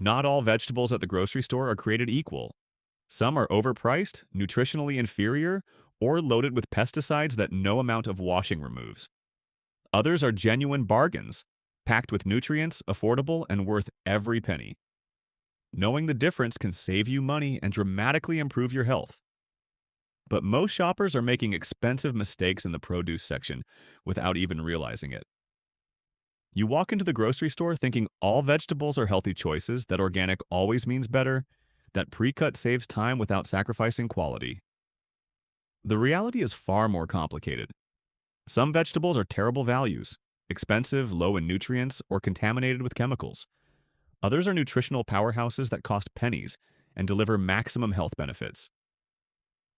Not all vegetables at the grocery store are created equal. Some are overpriced, nutritionally inferior, or loaded with pesticides that no amount of washing removes. Others are genuine bargains, packed with nutrients, affordable, and worth every penny. Knowing the difference can save you money and dramatically improve your health. But most shoppers are making expensive mistakes in the produce section without even realizing it. You walk into the grocery store thinking all vegetables are healthy choices, that organic always means better, that pre-cut saves time without sacrificing quality. The reality is far more complicated. Some vegetables are terrible values, expensive, low in nutrients, or contaminated with chemicals. Others are nutritional powerhouses that cost pennies and deliver maximum health benefits.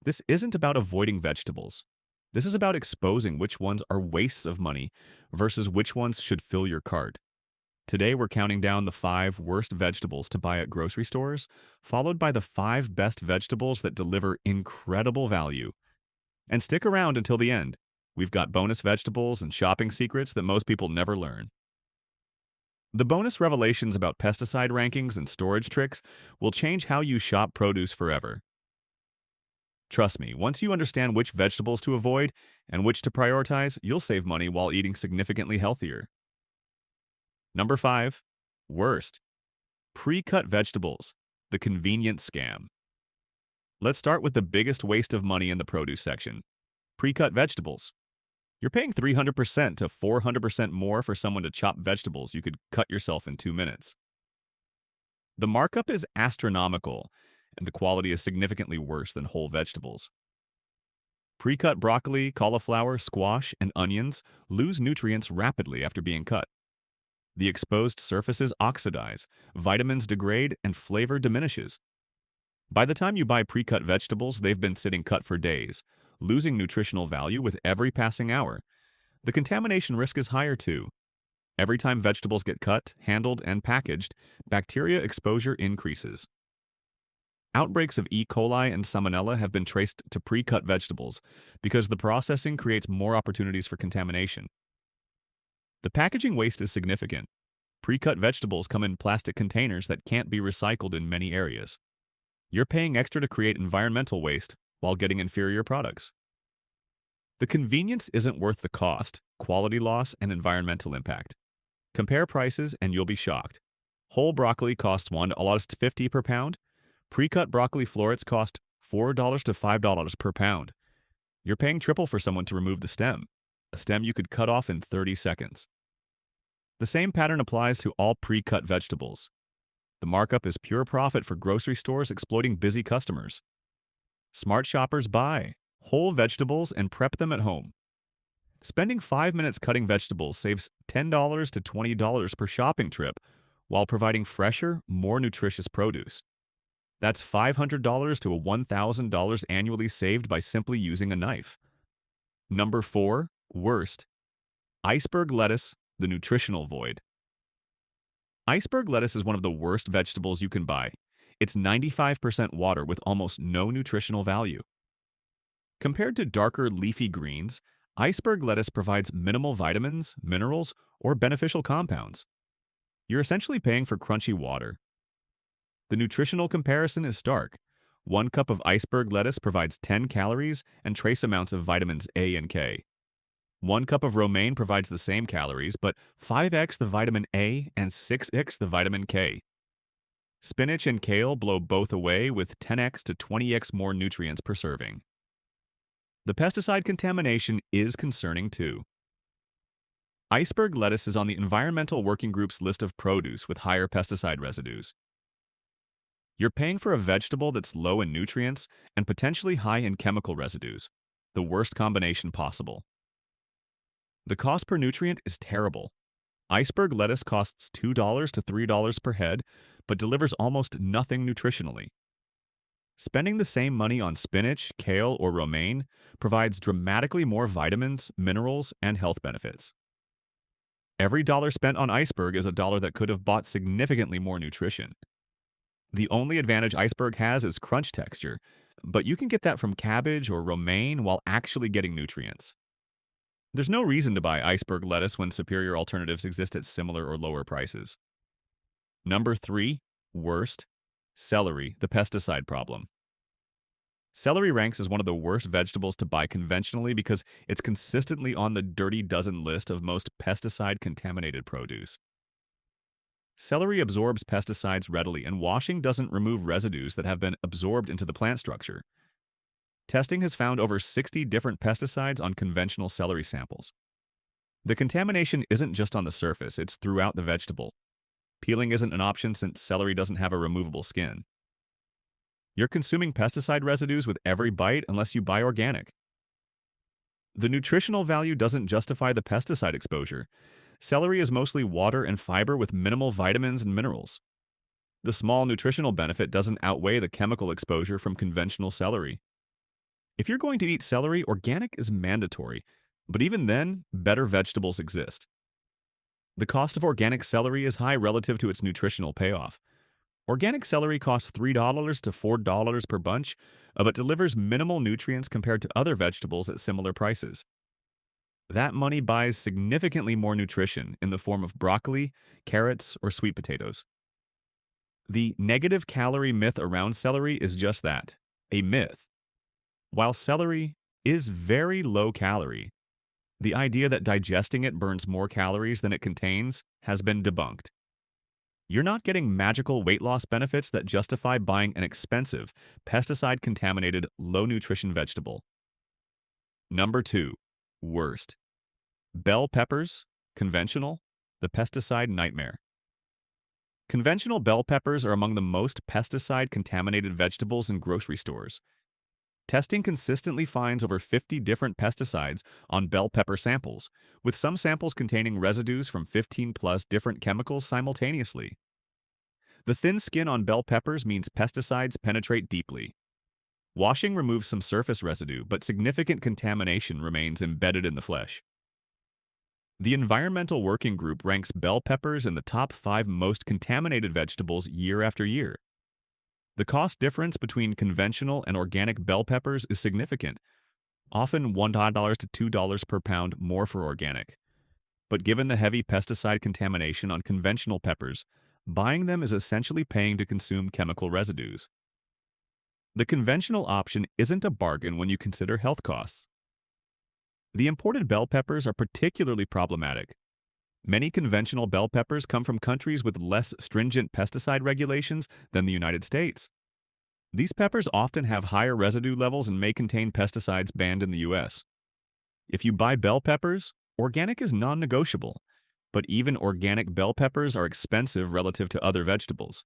This isn't about avoiding vegetables. This is about exposing which ones are wastes of money versus which ones should fill your cart. Today, we're counting down the 5 worst vegetables to buy at grocery stores, followed by the 5 best vegetables that deliver incredible value. And stick around until the end. We've got bonus vegetables and shopping secrets that most people never learn. The bonus revelations about pesticide rankings and storage tricks will change how you shop produce forever. Trust me, once you understand which vegetables to avoid and which to prioritize, you'll save money while eating significantly healthier. Number 5. Worst. Pre-cut vegetables. The convenient scam. Let's start with the biggest waste of money in the produce section. Pre-cut vegetables. You're paying 300% to 400% more for someone to chop vegetables you could cut yourself in 2 minutes. The markup is astronomical, and the quality is significantly worse than whole vegetables. Pre-cut broccoli, cauliflower, squash, and onions lose nutrients rapidly after being cut. The exposed surfaces oxidize, vitamins degrade, and flavor diminishes. By the time you buy pre-cut vegetables, they've been sitting cut for days, losing nutritional value with every passing hour. The contamination risk is higher too. Every time vegetables get cut, handled, and packaged, bacteria exposure increases. Outbreaks of E. coli and Salmonella have been traced to pre-cut vegetables because the processing creates more opportunities for contamination. The packaging waste is significant. Pre-cut vegetables come in plastic containers that can't be recycled in many areas. You're paying extra to create environmental waste while getting inferior products. The convenience isn't worth the cost, quality loss, and environmental impact. Compare prices and you'll be shocked. Whole broccoli costs $1.50 per pound. Pre-cut broccoli florets cost $4 to $5 per pound. You're paying triple for someone to remove the stem, a stem you could cut off in 30 seconds. The same pattern applies to all pre-cut vegetables. The markup is pure profit for grocery stores exploiting busy customers. Smart shoppers buy whole vegetables and prep them at home. Spending 5 minutes cutting vegetables saves $10 to $20 per shopping trip while providing fresher, more nutritious produce. That's $500 to $1,000 annually saved by simply using a knife. Number 4. Worst. Iceberg lettuce, the nutritional void. Iceberg lettuce is one of the worst vegetables you can buy. It's 95% water with almost no nutritional value. Compared to darker leafy greens, iceberg lettuce provides minimal vitamins, minerals, or beneficial compounds. You're essentially paying for crunchy water. The nutritional comparison is stark. 1 cup of iceberg lettuce provides 10 calories and trace amounts of vitamins A and K. 1 cup of romaine provides the same calories, but 5x the vitamin A and 6x the vitamin K. Spinach and kale blow both away with 10x to 20x more nutrients per serving. The pesticide contamination is concerning too. Iceberg lettuce is on the Environmental Working Group's list of produce with higher pesticide residues. You're paying for a vegetable that's low in nutrients and potentially high in chemical residues, the worst combination possible. The cost per nutrient is terrible. Iceberg lettuce costs $2 to $3 per head, but delivers almost nothing nutritionally. Spending the same money on spinach, kale, or romaine provides dramatically more vitamins, minerals, and health benefits. Every dollar spent on iceberg is a dollar that could have bought significantly more nutrition. The only advantage iceberg has is crunch texture, but you can get that from cabbage or romaine while actually getting nutrients. There's no reason to buy iceberg lettuce when superior alternatives exist at similar or lower prices. Number 3. Worst, celery, the pesticide problem. Celery ranks as one of the worst vegetables to buy conventionally because it's consistently on the dirty dozen list of most pesticide-contaminated produce. Celery absorbs pesticides readily, and washing doesn't remove residues that have been absorbed into the plant structure. Testing has found over 60 different pesticides on conventional celery samples. The contamination isn't just on the surface, it's throughout the vegetable. Peeling isn't an option since celery doesn't have a removable skin. You're consuming pesticide residues with every bite unless you buy organic. The nutritional value doesn't justify the pesticide exposure. Celery is mostly water and fiber with minimal vitamins and minerals. The small nutritional benefit doesn't outweigh the chemical exposure from conventional celery. If you're going to eat celery, organic is mandatory, but even then, better vegetables exist. The cost of organic celery is high relative to its nutritional payoff. Organic celery costs $3 to $4 per bunch, but delivers minimal nutrients compared to other vegetables at similar prices. That money buys significantly more nutrition in the form of broccoli, carrots, or sweet potatoes. The negative calorie myth around celery is just that, a myth. While celery is very low calorie, the idea that digesting it burns more calories than it contains has been debunked. You're not getting magical weight loss benefits that justify buying an expensive, pesticide-contaminated, low-nutrition vegetable. Number 2. Worst. Bell peppers, conventional, the pesticide nightmare. Conventional bell peppers are among the most pesticide-contaminated vegetables in grocery stores. Testing consistently finds over 50 different pesticides on bell pepper samples, with some samples containing residues from 15-plus different chemicals simultaneously. The thin skin on bell peppers means pesticides penetrate deeply. Washing removes some surface residue, but significant contamination remains embedded in the flesh. The Environmental Working Group ranks bell peppers in the top 5 most contaminated vegetables year after year. The cost difference between conventional and organic bell peppers is significant, often $1 to $2 per pound more for organic. But given the heavy pesticide contamination on conventional peppers, buying them is essentially paying to consume chemical residues. The conventional option isn't a bargain when you consider health costs. The imported bell peppers are particularly problematic. Many conventional bell peppers come from countries with less stringent pesticide regulations than the United States. These peppers often have higher residue levels and may contain pesticides banned in the U.S. If you buy bell peppers, organic is non-negotiable, but even organic bell peppers are expensive relative to other vegetables.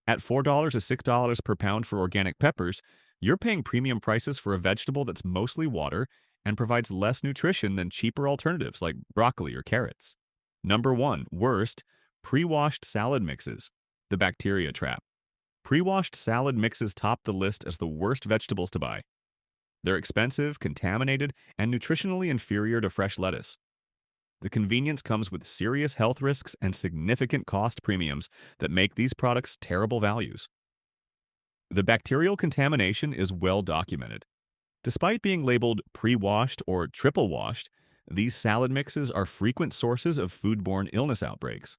At $4 to $6 per pound for organic peppers, you're paying premium prices for a vegetable that's mostly water and provides less nutrition than cheaper alternatives like broccoli or carrots. Number 1. Worst, pre-washed salad mixes. The bacteria trap. Pre-washed salad mixes top the list as the worst vegetables to buy. They're expensive, contaminated, and nutritionally inferior to fresh lettuce. The convenience comes with serious health risks and significant cost premiums that make these products terrible values. The bacterial contamination is well documented. Despite being labeled pre-washed or triple-washed, these salad mixes are frequent sources of foodborne illness outbreaks.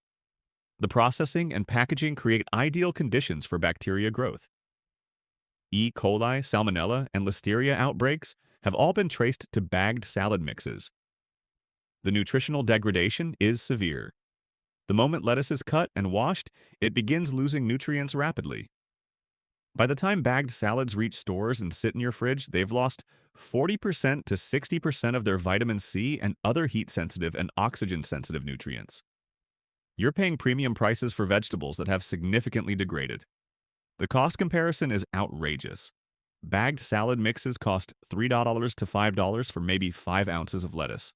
The processing and packaging create ideal conditions for bacteria growth. E. coli, salmonella, and listeria outbreaks have all been traced to bagged salad mixes. The nutritional degradation is severe. The moment lettuce is cut and washed, it begins losing nutrients rapidly. By the time bagged salads reach stores and sit in your fridge, they've lost 40% to 60% of their vitamin C and other heat-sensitive and oxygen-sensitive nutrients. You're paying premium prices for vegetables that have significantly degraded. The cost comparison is outrageous. Bagged salad mixes cost $3 to $5 for maybe 5 ounces of lettuce.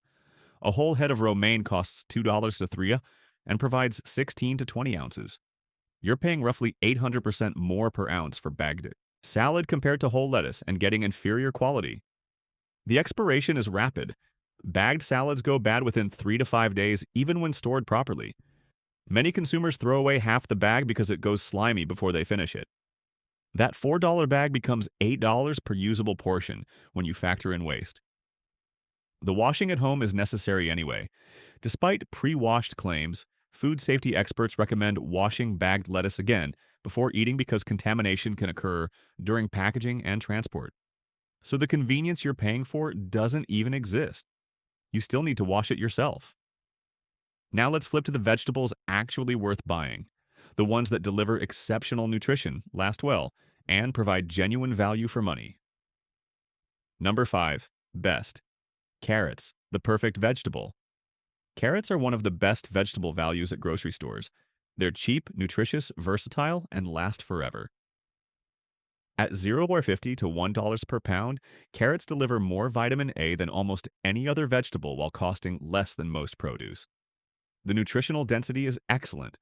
A whole head of romaine costs $2 to $3 and provides 16 to 20 ounces. You're paying roughly 800% more per ounce for bagged salad compared to whole lettuce and getting inferior quality. The expiration is rapid. Bagged salads go bad within 3 to 5 days, even when stored properly. Many consumers throw away half the bag because it goes slimy before they finish it. That $4 bag becomes $8 per usable portion when you factor in waste. The washing at home is necessary anyway. Despite pre-washed claims, Food safety experts recommend washing bagged lettuce again before eating because contamination can occur during packaging and transport. So the convenience you're paying for doesn't even exist. You still need to wash it yourself. Now let's flip to the vegetables actually worth buying. The ones that deliver exceptional nutrition, last well, and provide genuine value for money. Number 5. Best. Carrots, the perfect vegetable. Carrots are one of the best vegetable values at grocery stores. They're cheap, nutritious, versatile, and last forever. At $0.50 to $1 per pound, carrots deliver more vitamin A than almost any other vegetable while costing less than most produce. The nutritional density is excellent.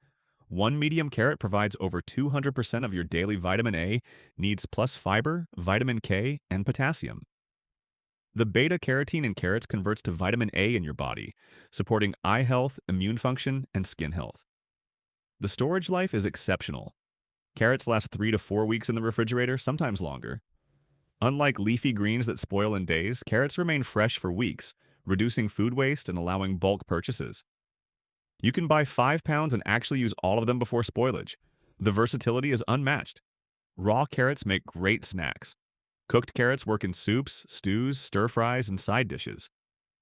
One medium carrot provides over 200% of your daily vitamin A needs plus fiber, vitamin K, and potassium. The beta-carotene in carrots converts to vitamin A in your body, supporting eye health, immune function, and skin health. The storage life is exceptional. Carrots last 3 to 4 weeks in the refrigerator, sometimes longer. Unlike leafy greens that spoil in days, carrots remain fresh for weeks, reducing food waste and allowing bulk purchases. You can buy 5 pounds and actually use all of them before spoilage. The versatility is unmatched. Raw carrots make great snacks. Cooked carrots work in soups, stews, stir-fries, and side dishes.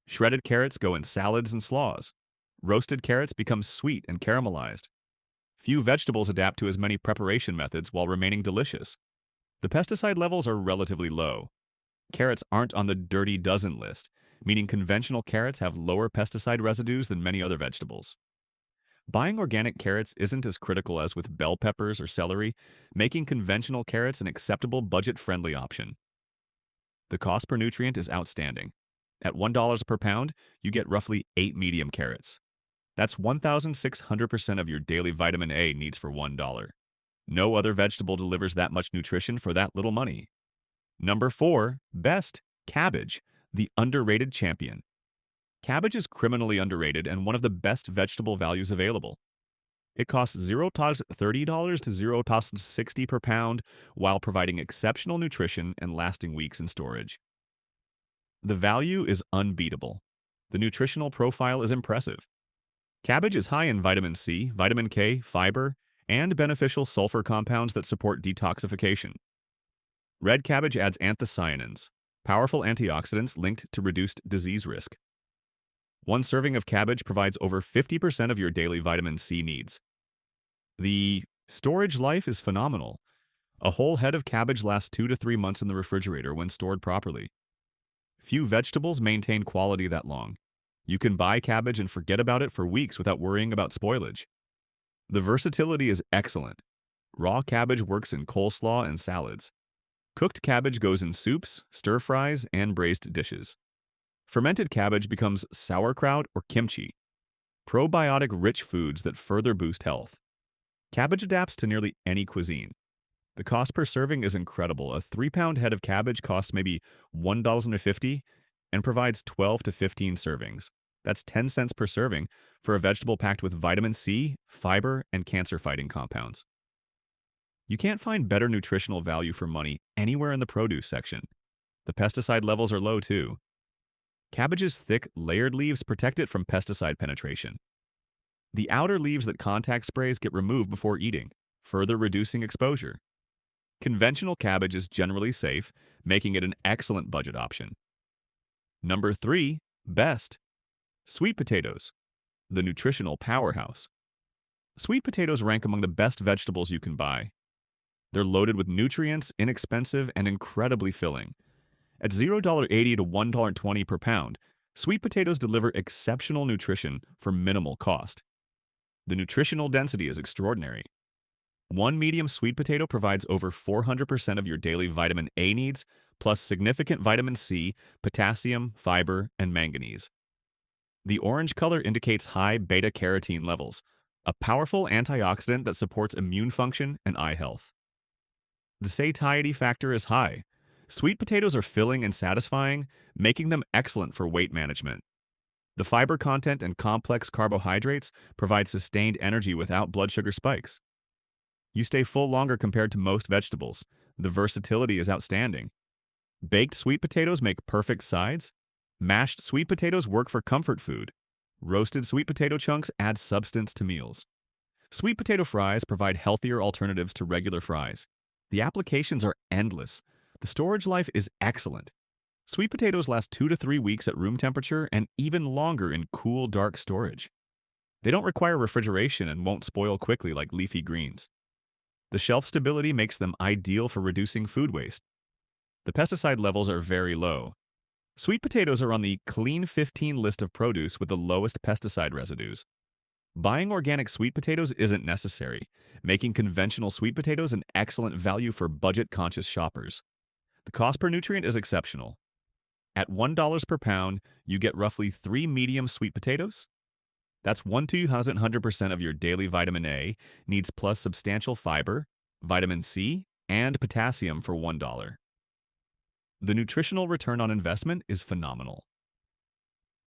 Shredded carrots go in salads and slaws. Roasted carrots become sweet and caramelized. Few vegetables adapt to as many preparation methods while remaining delicious. The pesticide levels are relatively low. Carrots aren't on the dirty dozen list, meaning conventional carrots have lower pesticide residues than many other vegetables. Buying organic carrots isn't as critical as with bell peppers or celery, making conventional carrots an acceptable budget-friendly option. The cost per nutrient is outstanding. At $1 per pound, you get roughly 8 medium carrots. That's 1,600% of your daily vitamin A needs for $1. No other vegetable delivers that much nutrition for that little money. Number 4. Best. Cabbage, the underrated champion. Cabbage is criminally underrated and one of the best vegetable values available. It costs $0.30 to $0.60 per pound while providing exceptional nutrition and lasting weeks in storage. The value is unbeatable. The nutritional profile is impressive. Cabbage is high in vitamin C, vitamin K, fiber, and beneficial sulfur compounds that support detoxification. Red cabbage adds anthocyanins, powerful antioxidants linked to reduced disease risk. One serving of cabbage provides over 50% of your daily vitamin C needs. The storage life is phenomenal. A whole head of cabbage lasts 2 to 3 months in the refrigerator when stored properly. Few vegetables maintain quality that long. You can buy cabbage and forget about it for weeks without worrying about spoilage. The versatility is excellent. Raw cabbage works in coleslaw and salads. Cooked cabbage goes in soups, stir-fries, and braised dishes. Fermented cabbage becomes sauerkraut or kimchi, probiotic-rich foods that further boost health. Cabbage adapts to nearly any cuisine. The cost per serving is incredible. A 3-pound head of cabbage costs maybe $1.50 and provides 12 to 15 servings. That's 10 cents per serving for a vegetable packed with vitamin C, fiber, and cancer-fighting compounds. You can't find better nutritional value for money anywhere in the produce section. The pesticide levels are low too. Cabbage's thick, layered leaves protect it from pesticide penetration. The outer leaves that contact sprays get removed before eating, further reducing exposure. Conventional cabbage is generally safe, making it an excellent budget option. Number 3. Best. Sweet potatoes, the nutritional powerhouse. Sweet potatoes rank among the best vegetables you can buy. They're loaded with nutrients, inexpensive, and incredibly filling. At $0.80 to $1.20 per pound, sweet potatoes deliver exceptional nutrition for minimal cost. The nutritional density is extraordinary. One medium sweet potato provides over 400% of your daily vitamin A needs, plus significant vitamin C, potassium, fiber, and manganese. The orange color indicates high beta-carotene levels, a powerful antioxidant that supports immune function and eye health. The satiety factor is high. Sweet potatoes are filling and satisfying, making them excellent for weight management. The fiber content and complex carbohydrates provide sustained energy without blood sugar spikes. You stay full longer compared to most vegetables. The versatility is outstanding. Baked sweet potatoes make perfect sides. Mashed sweet potatoes work for comfort food. Roasted sweet potato chunks add substance to meals. Sweet potato fries provide healthier alternatives to regular fries. The applications are endless. The storage life is excellent. Sweet potatoes last 2 to 3 weeks at room temperature and even longer in cool, dark storage. They don't require refrigeration and won't spoil quickly like leafy greens. The shelf stability makes them ideal for reducing food waste. The pesticide levels are very low. Sweet potatoes are on the Clean 15 list of produce with the lowest pesticide residues. Buying organic sweet potatoes isn't necessary, making conventional sweet potatoes an excellent value for budget-conscious shoppers. The cost per nutrient is exceptional. At $1 per pound, you get roughly 3 medium sweet potatoes. That's 1,200% of your daily vitamin A needs plus substantial fiber, vitamin C, and potassium for $1. The nutritional return on investment is phenomenal.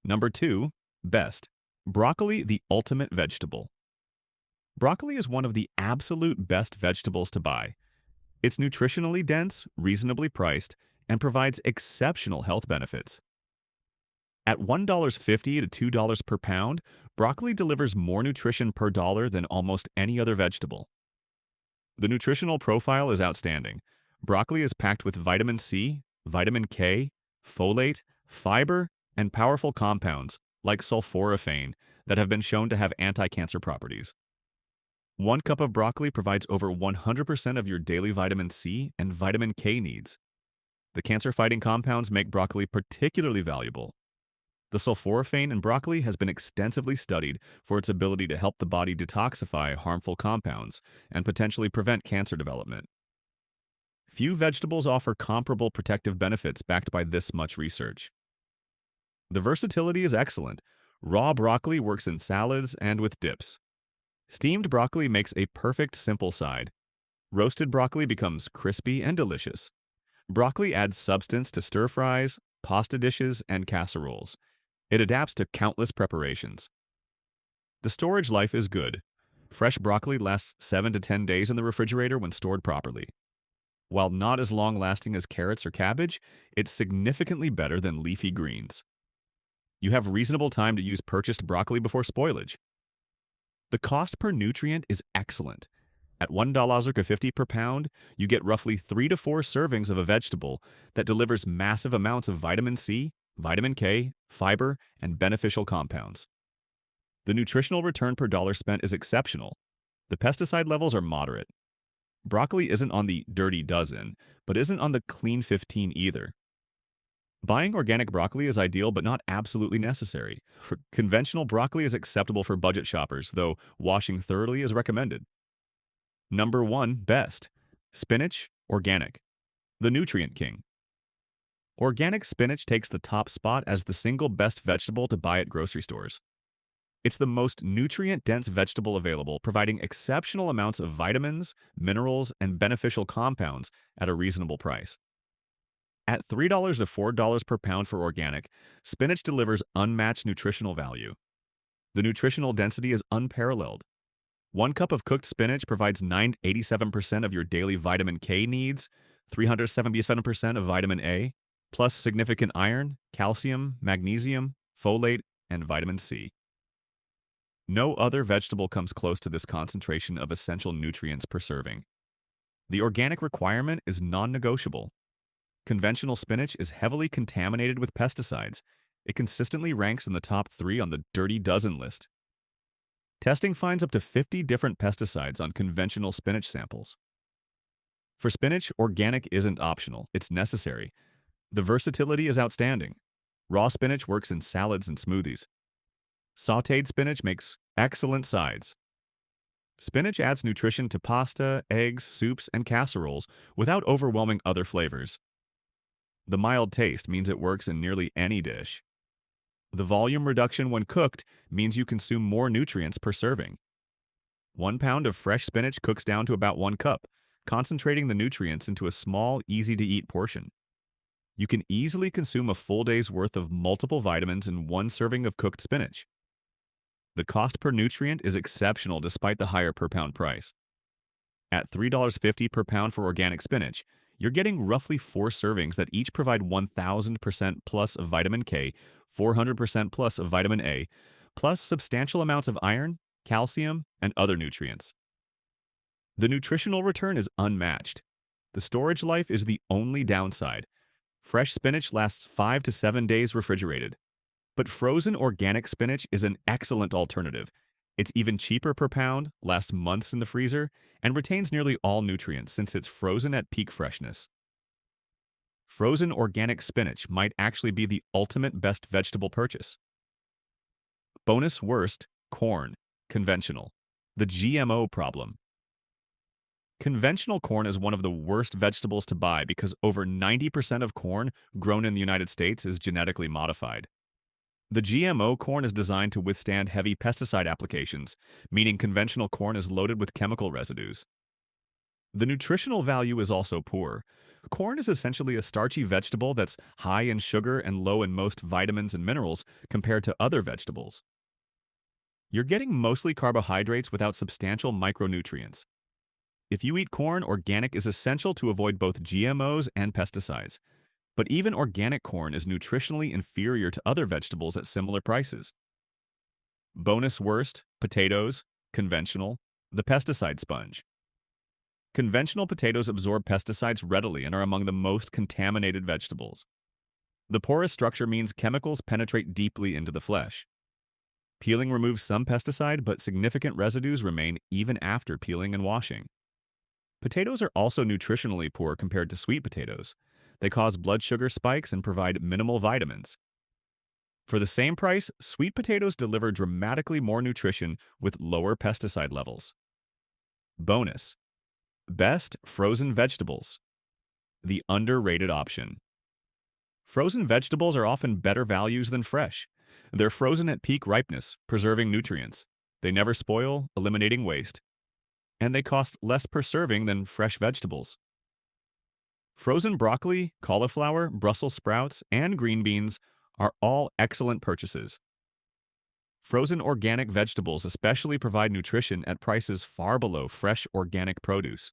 Number 2, best. Broccoli, the ultimate vegetable. Broccoli is one of the absolute best vegetables to buy. It's nutritionally dense, reasonably priced, and provides exceptional health benefits. At $1.50 to $2 per pound, broccoli delivers more nutrition per dollar than almost any other vegetable. The nutritional profile is outstanding. Broccoli is packed with vitamin C, vitamin K, folate, fiber, and powerful compounds like sulforaphane that have been shown to have anti-cancer properties. 1 cup of broccoli provides over 100% of your daily vitamin C and vitamin K needs. The cancer-fighting compounds make broccoli particularly valuable. The sulforaphane in broccoli has been extensively studied for its ability to help the body detoxify harmful compounds and potentially prevent cancer development. Few vegetables offer comparable protective benefits backed by this much research. The versatility is excellent. Raw broccoli works in salads and with dips. Steamed broccoli makes a perfect simple side. Roasted broccoli becomes crispy and delicious. Broccoli adds substance to stir-fries, pasta dishes, and casseroles. It adapts to countless preparations. The storage life is good. Fresh broccoli lasts 7 to 10 days in the refrigerator when stored properly. While not as long-lasting as carrots or cabbage, it's significantly better than leafy greens. You have reasonable time to use purchased broccoli before spoilage. The cost per nutrient is excellent. At $1.50 per pound, you get roughly 3 to 4 servings of a vegetable that delivers massive amounts of vitamin C, vitamin K, fiber, and beneficial compounds. The nutritional return per dollar spent is exceptional. The pesticide levels are moderate. Broccoli isn't on the dirty dozen, but isn't on the clean 15 either. Buying organic broccoli is ideal but not absolutely necessary. Conventional broccoli is acceptable for budget shoppers, though washing thoroughly is recommended. Number 1, best. Spinach, organic. The nutrient king. Organic spinach takes the top spot as the single best vegetable to buy at grocery stores. It's the most nutrient-dense vegetable available, providing exceptional amounts of vitamins, minerals, and beneficial compounds at a reasonable price. At $3 to $4 per pound for organic, spinach delivers unmatched nutritional value. The nutritional density is unparalleled. 1 cup of cooked spinach provides 87% of your daily vitamin K needs, 377% of vitamin A, plus significant iron, calcium, magnesium, folate, and vitamin C. No other vegetable comes close to this concentration of essential nutrients per serving. The organic requirement is non-negotiable. Conventional spinach is heavily contaminated with pesticides. It consistently ranks in the top 3 on the dirty dozen list. Testing finds up to 50 different pesticides on conventional spinach samples. For spinach, organic isn't optional, it's necessary. The versatility is outstanding. Raw spinach works in salads and smoothies. Sautéed spinach makes excellent sides. Spinach adds nutrition to pasta, eggs, soups, and casseroles without overwhelming other flavors. The mild taste means it works in nearly any dish. The volume reduction when cooked means you consume more nutrients per serving. 1 pound of fresh spinach cooks down to about 1 cup, concentrating the nutrients into a small, easy-to-eat portion. You can easily consume a full day's worth of multiple vitamins in 1 serving of cooked spinach. The cost per nutrient is exceptional despite the higher per pound price. At $3.50 per pound for organic spinach, you're getting roughly 4 servings that each provide 1,000% plus of vitamin K, 400% plus of vitamin A, plus substantial amounts of iron, calcium, and other nutrients. The nutritional return is unmatched. The storage life is the only downside. Fresh spinach lasts 5 to 7 days refrigerated. But frozen organic spinach is an excellent alternative. It's even cheaper per pound, lasts months in the freezer, and retains nearly all nutrients since it's frozen at peak freshness. Frozen organic spinach might actually be the ultimate best vegetable purchase. Bonus worst, corn, conventional. The GMO problem. Conventional corn is one of the worst vegetables to buy because over 90% of corn grown in the United States is genetically modified. The GMO corn is designed to withstand heavy pesticide applications, meaning conventional corn is loaded with chemical residues. The nutritional value is also poor. Corn is essentially a starchy vegetable that's high in sugar and low in most vitamins and minerals compared to other vegetables. You're getting mostly carbohydrates without substantial micronutrients. If you eat corn, organic is essential to avoid both GMOs and pesticides. But even organic corn is nutritionally inferior to other vegetables at similar prices. Bonus worst, potatoes, conventional, the pesticide sponge. Conventional potatoes absorb pesticides readily and are among the most contaminated vegetables. The porous structure means chemicals penetrate deeply into the flesh. Peeling removes some pesticide, but significant residues remain even after peeling and washing. Potatoes are also nutritionally poor compared to sweet potatoes. They cause blood sugar spikes and provide minimal vitamins. For the same price, sweet potatoes deliver dramatically more nutrition with lower pesticide levels. Bonus. Best frozen vegetables. The underrated option. Frozen vegetables are often better values than fresh. They're frozen at peak ripeness, preserving nutrients. They never spoil, eliminating waste. And they cost less per serving than fresh vegetables. Frozen broccoli, cauliflower, Brussels sprouts, and green beans are all excellent purchases. Frozen organic vegetables especially provide nutrition at prices far below fresh organic produce.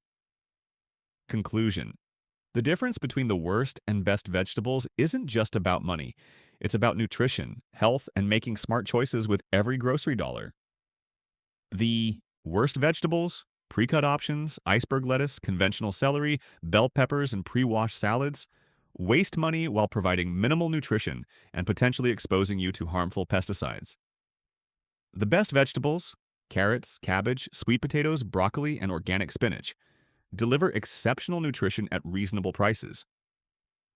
Conclusion. The difference between the worst and best vegetables isn't just about money. It's about nutrition, health, and making smart choices with every grocery dollar. The worst vegetables, pre-cut options, iceberg lettuce, conventional celery, bell peppers, and pre-washed salads, waste money while providing minimal nutrition and potentially exposing you to harmful pesticides. The best vegetables, carrots, cabbage, sweet potatoes, broccoli, and organic spinach, deliver exceptional nutrition at reasonable prices.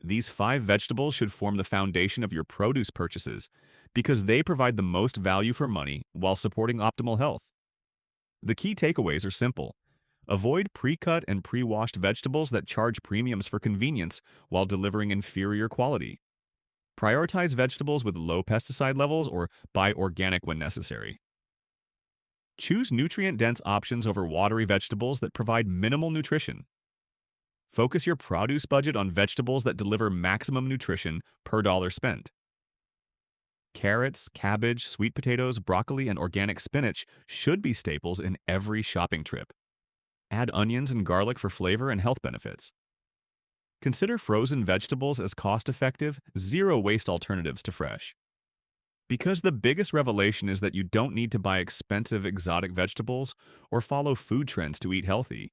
These 5 vegetables should form the foundation of your produce purchases because they provide the most value for money while supporting optimal health. The key takeaways are simple. Avoid pre-cut and pre-washed vegetables that charge premiums for convenience while delivering inferior quality. Prioritize vegetables with low pesticide levels or buy organic when necessary. Choose nutrient-dense options over watery vegetables that provide minimal nutrition. Focus your produce budget on vegetables that deliver maximum nutrition per dollar spent. Carrots, cabbage, sweet potatoes, broccoli, and organic spinach should be staples in every shopping trip. Add onions and garlic for flavor and health benefits. Consider frozen vegetables as cost-effective, zero-waste alternatives to fresh. Because the biggest revelation is that you don't need to buy expensive exotic vegetables or follow food trends to eat healthy.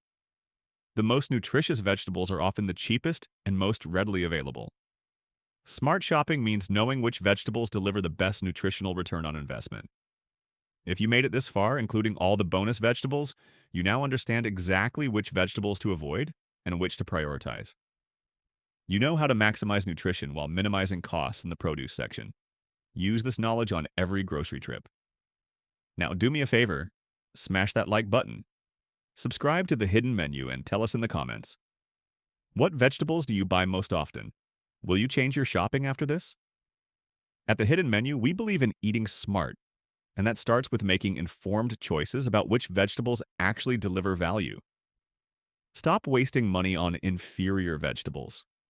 The most nutritious vegetables are often the cheapest and most readily available. Smart shopping means knowing which vegetables deliver the best nutritional return on investment. If you made it this far, including all the bonus vegetables, you now understand exactly which vegetables to avoid and which to prioritize. You know how to maximize nutrition while minimizing costs in the produce section. Use this knowledge on every grocery trip. Now do me a favor, smash that like button. Subscribe to the hidden menu and tell us in the comments. What vegetables do you buy most often? Will you change your shopping after this? At the hidden menu, we believe in eating smart, and that starts with making informed choices about which vegetables actually deliver value. Stop wasting money on inferior vegetables.